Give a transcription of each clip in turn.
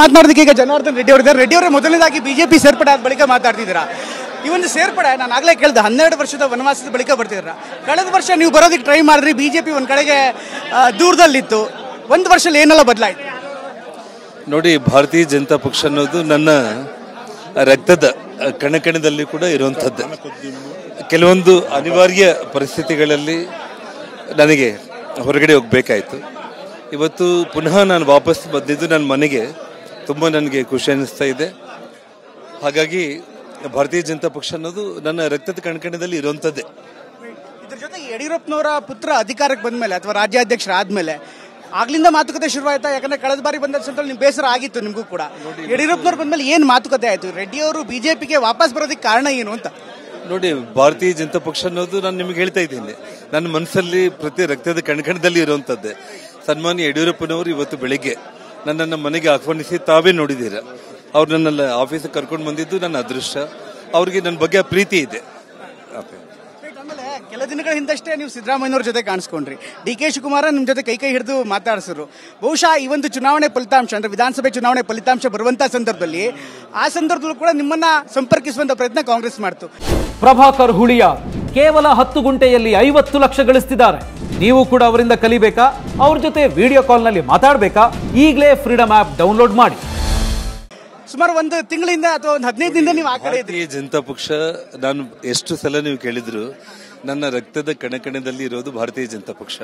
ಮಾತನಾಡೋದಕ್ಕೆ ಈಗ ಜನಾರ್ದನ್ ರೆಡ್ಡಿ ಅವರಿದ್ದಾರೆ. ರೆಡ್ಡಿ ಅವರೇ, ಮೊದಲನೇದಾಗಿ ಬಿಜೆಪಿ ಸೇರ್ಪಡೆ ಆದ ಬಳಿಕ ಮಾತಾಡ್ತಿದ್ದೀರಾ. ಈ ಒಂದು ಸೇರ್ಪಡೆ ನಾನು ಆಗಲೇ ಕೇಳಿದೆ, 12 ವರ್ಷದ ವನವಾಸದ ಬಳಿಕ ಬರ್ತಿದ್ದೀರಾ. ಕಳೆದ ವರ್ಷ ನೀವು ಬರೋದಕ್ಕೆ ಟ್ರೈ ಮಾಡಿದ್ರಿ, ಬಿಜೆಪಿ ಒಂದು ಕಡೆಗೆ ದೂರದಲ್ಲಿತ್ತು. ಒಂದು ವರ್ಷದಲ್ಲಿ ಏನೆಲ್ಲ ಬದಲಾಯಿತು ನೋಡಿ. ಭಾರತೀಯ ಜನತಾ ಪಕ್ಷ ಅನ್ನೋದು ನನ್ನ ರಕ್ತದ ಕಣಕಣದಲ್ಲಿ ಕೂಡ ಇರುವಂಥದ್ದು. ಕೆಲವೊಂದು ಅನಿವಾರ್ಯ ಪರಿಸ್ಥಿತಿಗಳಲ್ಲಿ ನನಗೆ ಹೊರಗಡೆ ಹೋಗಬೇಕಾಯಿತು. ಇವತ್ತು ಪುನಃ ನಾನು ವಾಪಸ್ ಬಂದಿದ್ದು ನನ್ನ ಮನೆಗೆ ತುಂಬ ನನಗೆ ಖುಷಿ ಅನ್ನಿಸ್ತಾ ಇದೆ. ಹಾಗಾಗಿ ಭಾರತೀಯ ಜನತಾ ಪಕ್ಷ ಅನ್ನೋದು ನನ್ನ ರಕ್ತದ ಕಣಕಣದಲ್ಲಿ ಇರುವಂಥದ್ದೇ. ಇದ್ರ ಜೊತೆ ಯಡಿಯೂರಪ್ಪನವರ ಪುತ್ರ ಅಧಿಕಾರಕ್ಕೆ ಬಂದ ಮೇಲೆ ಅಥವಾ ರಾಜ್ಯಾಧ್ಯಕ್ಷರಾದ್ಮೇಲೆ ಆಗ್ಲಿಂದ ಮಾತುಕತೆ ಶುರುವಾಯ್ತಾ? ಯಾಕಂದ್ರೆ ಕಳೆದ ಬಾರಿ ಬಂದ ಸಂದರ್ಭದಲ್ಲಿ ನಿಮ್ ಬೇಸರ ಆಗಿತ್ತು ನಿಮಗೂ ಕೂಡ. ಯಡಿಯೂರಪ್ಪನವ್ರು ಬಂದ್ಮೇಲೆ ಏನ್ ಮಾತುಕತೆ ಆಯ್ತು? ರೆಡ್ಡಿ ಅವರು ಬಿಜೆಪಿಗೆ ವಾಪಸ್ ಬರೋದಕ್ಕೆ ಕಾರಣ ಏನು ಅಂತ? ನೋಡಿ, ಭಾರತೀಯ ಜನತಾ ಪಕ್ಷ ಅನ್ನೋದು ನಾನು ನಿಮಗೆ ಹೇಳ್ತಾ ಇದ್ದೀನಿ, ನನ್ನ ಮನಸ್ಸಲ್ಲಿ ಪ್ರತಿ ರಕ್ತದ ಕಣಕಣದಲ್ಲಿ ಇರುವಂಥದ್ದೇ. ಸನ್ಮಾನ್ಯ ಯಡಿಯೂರಪ್ಪನವರು ಇವತ್ತು ಬೆಳಿಗ್ಗೆ ನನ್ನನ್ನು ಮನೆಗೆ ಆಹ್ವಾನಿಸಿ ತಾವೇ ನೋಡಿದ್ದೀರ. ಅವ್ರು ನನ್ನೆಲ್ಲ ಆಫೀಸಿಗೆ ಕರ್ಕೊಂಡು ಬಂದಿದ್ದು ನನ್ನ ಅದೃಷ್ಟ. ಅವ್ರಿಗೆ ನನ್ನ ಬಗ್ಗೆ ಪ್ರೀತಿ ಇದೆ. ಆಮೇಲೆ ಕೆಲ ದಿನಗಳ ಹಿಂದಷ್ಟೇ ನೀವು ಸಿದ್ದರಾಮಯ್ಯನವ್ರ ಜೊತೆ ಕಾಣಿಸ್ಕೊಂಡ್ರಿ. ಡಿ ಕೆ ಶಿವಕುಮಾರ್ ನಿಮ್ ಜೊತೆ ಕೈ ಹಿಡಿದು ಮಾತಾಡಿಸಿದ್ರು. ಬಹುಶಃ ಈ ಒಂದು ಚುನಾವಣೆ ಫಲಿತಾಂಶ ಅಂದ್ರೆ ವಿಧಾನಸಭೆ ಚುನಾವಣೆ ಫಲಿತಾಂಶ ಬರುವಂತ ಸಂದರ್ಭದಲ್ಲಿ ಆ ಸಂದರ್ಭದಲ್ಲೂ ಕೂಡ ನಿಮ್ಮನ್ನ ಸಂಪರ್ಕಿಸುವಂತ ಪ್ರಯತ್ನ ಕಾಂಗ್ರೆಸ್ ಮಾಡ್ತು. ಪ್ರಭಾಕರ್ ಹುಳಿಯ ಕೇವಲ 10 ಗುಂಟೆಯಲ್ಲಿ 50 ಲಕ್ಷ ಗಳಿಸ್ತಿದ್ದಾರೆ. ನೀವು ಕೂಡ ಅವರಿಂದ ಕಲಿಬೇಕಾ? ಅವ್ರ ಜೊತೆ ವಿಡಿಯೋ ಕಾಲ್ನಲ್ಲಿ ಮಾತಾಡಬೇಕಾ? ಈಗಲೇ ಫ್ರೀಡಮ್ ಆಪ್ ಡೌನ್ಲೋಡ್ ಮಾಡಿ. ಸುಮಾರು ಒಂದು ತಿಂಗಳಿಂದ ಅಥವಾ ಒಂದು 15 ದಿನದಿಂದ ನೀವು ಆ ಕಡೆ ಇದ್ರಿ. ಭಾರತೀಯ ಜನತಾ ಪಕ್ಷ ನಾನು ಎಷ್ಟು ಸಲ ನೀವು ಕೇಳಿದ್ರು, ನನ್ನ ರಕ್ತದ ಕಣಕಣದಲ್ಲಿ ಇರೋದು ಭಾರತೀಯ ಜನತಾ ಪಕ್ಷ.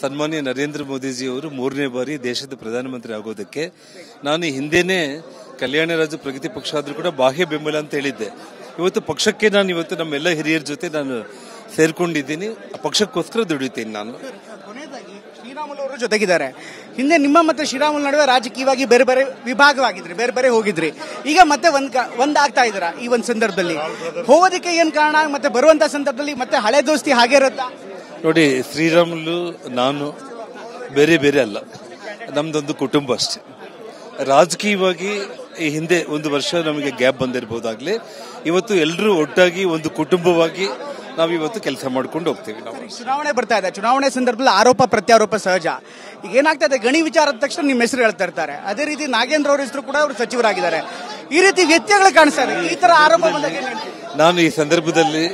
ಸನ್ಮಾನ್ಯ ನರೇಂದ್ರ ಮೋದಿಜಿಯವರು 3ನೇ ಬಾರಿ ದೇಶದ ಪ್ರಧಾನಮಂತ್ರಿ ಆಗೋದಕ್ಕೆ ನಾನು ಹಿಂದೆನೇ ಕಲ್ಯಾಣ ರಾಜ್ಯ ಪ್ರಗತಿ ಪಕ್ಷ ಆದ್ರೂ ಕೂಡ ಬಾಹ್ಯ ಬೆಂಬಲ ಅಂತ ಹೇಳಿದ್ದೆ. ಇವತ್ತು ಪಕ್ಷಕ್ಕೆ ನಾನು ಇವತ್ತು ನಮ್ಮೆಲ್ಲ ಹಿರಿಯರ ಜೊತೆ ನಾನು ಸೇರ್ಕೊಂಡಿದ್ದೀನಿ. ಪಕ್ಷಕ್ಕೋಸ್ಕರ ದುಡಿತೀನಿ ನಾನು. ಕೊನೆಯದಾಗಿ ಶ್ರೀರಾಮುಲು ಅವರು ಜೊತೆಗಿದ್ದಾರೆ. ಹಿಂದೆ ನಿಮ್ಮ ಮತ್ತೆ ಶ್ರೀರಾಮುಲು ನಡುವೆ ರಾಜಕೀಯವಾಗಿ ಬೇರೆ ಬೇರೆ ವಿಭಾಗವಾಗಿದ್ರಿ, ಬೇರೆ ಬೇರೆ ಹೋಗಿದ್ರಿ. ಈಗ ಮತ್ತೆ ಒಂದಾಗ್ತಾ ಇದ್ದೀರಾ. ಈ ಒಂದು ಸಂದರ್ಭದಲ್ಲಿ ಹೋಗೋದಕ್ಕೆ ಏನ್ ಕಾರಣ? ಮತ್ತೆ ಬರುವಂತ ಸಂದರ್ಭದಲ್ಲಿ ಮತ್ತೆ ಹಳೆ ದೋಸ್ತಿ ಹಾಗೆ ಇರುತ್ತಾ? ನೋಡಿ, ಶ್ರೀರಾಮುಲು ನಾನು ಬೇರೆ ಬೇರೆ ಅಲ್ಲ, ನಮ್ದೊಂದು ಕುಟುಂಬ ಅಷ್ಟೇ. ರಾಜಕೀಯವಾಗಿ ಈ ಹಿಂದೆ 1 ವರ್ಷ ನಮಗೆ ಗ್ಯಾಪ್ ಬಂದಿರಬಹುದಾಗ್ಲಿ, ಇವತ್ತು ಎಲ್ಲರೂ ಒಟ್ಟಾಗಿ ಒಂದು ಕುಟುಂಬವಾಗಿ ನಾವಿವತ್ತು ಕೆಲಸ ಮಾಡ್ಕೊಂಡು ಹೋಗ್ತೀವಿ. ನಾವು ಚುನಾವಣೆ ಬರ್ತಾ ಇದೆ. ಚುನಾವಣೆ ಸಂದರ್ಭದಲ್ಲಿ ಆರೋಪ ಪ್ರತ್ಯಾರೋಪ ಸಹಜ. ಈಗ ಏನಾಗ್ತಾ ಇದೆ, ಗಣಿ ವಿಚಾರದ ತಕ್ಷಣ ನಿಮ್ಮ ಹೆಸರು ಹೇಳ್ತಾ ಇರ್ತಾರೆ. ಅದೇ ರೀತಿ ನಾಗೇಂದ್ರ ಅವ್ರ ಹೆಸರು ಕೂಡ ಅವರು ಸಚಿವರಾಗಿದ್ದಾರೆ. ಈ ರೀತಿ ವ್ಯತ್ಯಯಗಳು ಕಾಣಿಸ್ತಾ ಇದೆ. ಈ ತರ ಆರೋಪ ಬಂದಾಗ ನಾನು ಈ ಸಂದರ್ಭದಲ್ಲಿ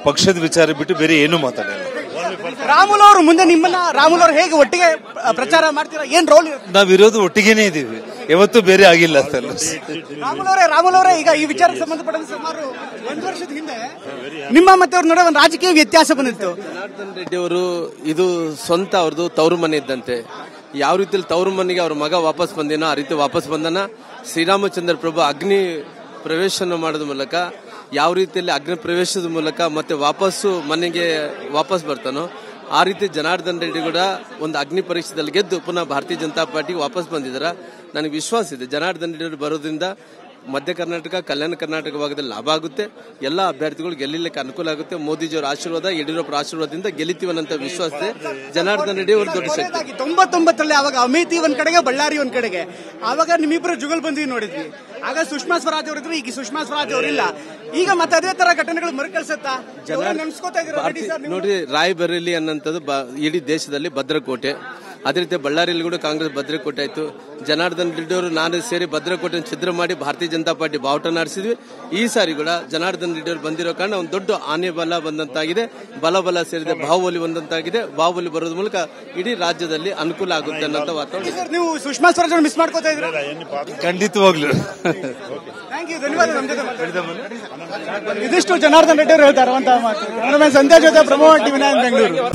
ಪಕ್ಷದ ವಿಚಾರ ಬಿಟ್ಟು ಬೇರೆ ಏನೂ ಮಾತಾಡಲ್ಲ. ರಾಮುಲು ಅವರು ಮುಂದೆ ನಿಮ್ಮನ್ನ ರಾಮುಲು ಅವರು ಹೇಗೆ ಒಟ್ಟಿಗೆ ಪ್ರಚಾರ ಮಾಡ್ತೀರಾ? ಏನ್ ರೋಲ್? ನಾವಿರೋದು ಒಟ್ಟಿಗೆನೇ ಇದೀವಿ, ಯಾವತ್ತೂ ಬೇರೆ ಆಗಿಲ್ಲ. ರಾಮುಲು ಅವರೇ, ಈಗ ಈ ವಿಚಾರಕ್ಕೆ ಸಂಬಂಧಪಟ್ಟಂತೆ ಸುಮಾರು 1 ವರ್ಷದ ಹಿಂದೆ ನಿಮ್ಮ ಮತ್ತೆ ಅವ್ರ ನಡುವೆ ಒಂದು ರಾಜಕೀಯ ವ್ಯತ್ಯಾಸ ಬಂದಿತ್ತು. ಜನಾರ್ದನ್ ರೆಡ್ಡಿ ಅವರು ಇದು ಸ್ವಂತ ಅವ್ರದ್ದು ತವರು ಮನೆ ಇದ್ದಂತೆ. ಯಾವ ರೀತಿಯಲ್ಲಿ ತವರು ಮನೆಗೆ ಅವ್ರ ಮಗ ವಾಪಸ್ ಬಂದೇನೋ ಆ ರೀತಿ ವಾಪಸ್ ಬಂದನ. ಶ್ರೀರಾಮಚಂದ್ರ ಪ್ರಭು ಅಗ್ನಿ ಪ್ರವೇಶನ ಮಾಡೋದ ಮೂಲಕ, ಯಾವ ರೀತಿಯಲ್ಲಿ ಅಗ್ನಿ ಪ್ರವೇಶದ ಮೂಲಕ ಮತ್ತೆ ವಾಪಸ್ಸು ಮನೆಗೆ ವಾಪಸ್ ಬರ್ತಾನೋ ಆ ರೀತಿ ಜನಾರ್ದನ್ ರೆಡ್ಡಿ ಕೂಡ ಒಂದು ಅಗ್ನಿ ಪರೀಕ್ಷೆದಲ್ಲಿ ಗೆದ್ದು ಪುನಃ ಭಾರತೀಯ ಜನತಾ ಪಾರ್ಟಿಗೆ ವಾಪಸ್ ಬಂದಿದ್ದಾರೆ. ನನಗೆ ವಿಶ್ವಾಸ ಇದೆ ಜನಾರ್ದನ್ ರೆಡ್ಡಿ ಬರೋದ್ರಿಂದ ಮಧ್ಯ ಕರ್ನಾಟಕ, ಕಲ್ಯಾಣ ಕರ್ನಾಟಕ ಭಾಗದಲ್ಲಿ ಲಾಭ ಆಗುತ್ತೆ. ಎಲ್ಲ ಅಭ್ಯರ್ಥಿಗಳು ಗೆಲ್ಲಲಿಕ್ಕೆ ಅನುಕೂಲ ಆಗುತ್ತೆ. ಮೋದಿಜಿಯವರ ಆಶೀರ್ವಾದ, ಯಡಿಯೂರಪ್ಪರ ಆಶೀರ್ವಾದದಿಂದ ಗೆಲ್ಲಿತೀವನ್ನಂತ ವಿಶ್ವಾಸ ಇದೆ. ಜನಾರ್ದನ್ ರೆಡ್ಡಿ ಅವರು ದೊಡ್ಡ ಶಕ್ತಿ. 99ರಲ್ಲಿ ಅವಾಗ ಅಮೇಥಿ ಒಂದ್ ಕಡೆಗೆ, ಬಳ್ಳಾರಿ ಒಂದ್ ಕಡೆಗೆ, ಆವಾಗ ನಿಮ್ಮಿಬ್ಬರು ಜುಗಲ್ ಬಂದ್ವಿ ನೋಡಿದ್ವಿ. ಆಗ ಸುಷ್ಮಾ ಸ್ವರಾಜ್ ಅವರಿದ್ರು, ಈಗ ಸುಷ್ಮಾ ಸ್ವರಾಜ್ ಅವರಿಲ್ಲ. ಈಗ ಮತ್ತೆ ಅದೇ ತರ ಘಟನೆಗಳು ಮರುಕಳಿಸುತ್ತಾ ನೋಡಿ. ರಾಯ್ಬರೇಲಿ ಅನ್ನೋಂಥದ್ದು ಇಡೀ ದೇಶದಲ್ಲಿ ಭದ್ರಕೋಟೆ. ಅದೇ ರೀತಿ ಬಳ್ಳಾರಿಯಲ್ಲಿ ಕೂಡ ಕಾಂಗ್ರೆಸ್ ಭದ್ರಕೋಟೆ ಆಯ್ತು. ಜನಾರ್ದನ್ ರೆಡ್ಡಿ ಅವರು ನಾನು ಸೇರಿ ಭದ್ರಕೋಟೆ ಛಿದ್ರ ಮಾಡಿ ಭಾರತೀಯ ಜನತಾ ಪಾರ್ಟಿ ಬಾವುಟ ನಡೆಸಿದ್ವಿ. ಈ ಸಾರಿ ಕೂಡ ಜನಾರ್ದನ್ ರೆಡ್ಡಿ ಅವರು ಬಂದಿರೋ ಕಾರಣ ಒಂದು ದೊಡ್ಡ ಆನೆ ಬಲ ಬಂದಂತಾಗಿದೆ. ಬಲ ಸೇರಿದೆ ಬಾಹುಬಲಿ ಬಂದಂತಾಗಿದೆ. ಬಾಹುಬಲಿ ಬರೋದ್ರ ಮೂಲಕ ಇಡೀ ರಾಜ್ಯದಲ್ಲಿ ಅನುಕೂಲ ಆಗುತ್ತೆ ಅನ್ನೋ ವಾತಾವರಣ. ನೀವು ಸುಷ್ಮಾ ಸ್ವರಾಜ್ ಮಿಸ್ ಮಾಡ್ಕೋತಾ ಇದ್ದೀರಾ? ಖಂಡಿತವಾಗ್ಲೂ. ಇದಿಷ್ಟು ಜನಾರ್ದನ್ ರೆಡ್ಡಿ ಅವರು ಹೇಳ್ತಾ ಇರುವಂತಹ ಮಾತು. ಸಂಧ್ಯಾ ಜೊತೆ ಪ್ರಮೋದ್ ಟಿವಿ 9 ಬೆಂಗಳೂರು.